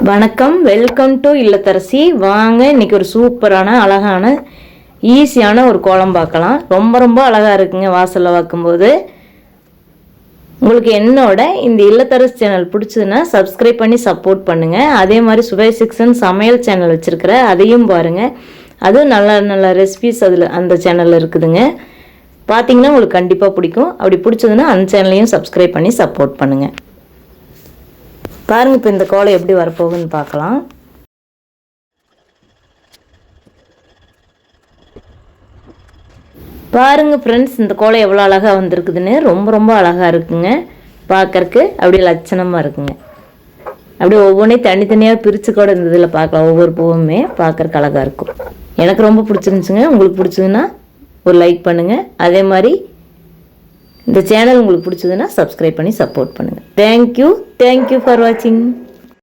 வணக்கம், welcome to இல்லத்தரசி. வாங்க இன்னைக்கு ஒரு சூப்பரான அழகான ஈஸியான ஒரு கோலம் பார்க்கலாம். ரொம்ப ரொம்ப அழகாக இருக்குங்க வாசலில் பார்க்கும்போது. உங்களுக்கு என்னோட இந்த இல்லத்தரசி சேனல் பிடிச்சதுன்னா சப்ஸ்கிரைப் பண்ணி சப்போர்ட் பண்ணுங்கள். அதே மாதிரி சுவை சிக்ஸன் சமையல் சேனல் வச்சுருக்கிற அதையும் பாருங்கள். அதுவும் நல்ல நல்ல ரெசிபிஸ் அதில் அந்த சேனலில் இருக்குதுங்க. பார்த்தீங்கன்னா உங்களுக்கு கண்டிப்பாக பிடிக்கும். அப்படி பிடிச்சதுன்னா அந்த சேனலையும் சப்ஸ்கிரைப் பண்ணி சப்போர்ட் பண்ணுங்கள். பாருங்க, இப்போ இந்த கோலம் எப்படி வரப்போகுதுன்னு பார்க்கலாம். பாருங்க ஃப்ரெண்ட்ஸ், இந்த கோலம் எவ்வளோ அழகாக வந்திருக்குதுன்னு. ரொம்ப ரொம்ப அழகாக இருக்குங்க பார்க்கறக்கு. அப்படியே லட்சணமாக இருக்குங்க. அப்படியே ஒவ்வொன்றையும் தனித்தனியாக பிரித்து கூட இந்த இதில் பார்க்கலாம். ஒவ்வொரு பூவுமே பார்க்கறக்கு அழகாக இருக்கும். எனக்கு ரொம்ப பிடிச்சிருந்துச்சுங்க. உங்களுக்கு பிடிச்சதுன்னா ஒரு லைக் பண்ணுங்கள். அதே மாதிரி இந்த சேனல் உங்களுக்கு பிடிச்சதுன்னா சப்ஸ்கிரைப் பண்ணி சப்போர்ட் பண்ணுங்கள். தேங்க்யூ ஃபார் வாட்சிங்.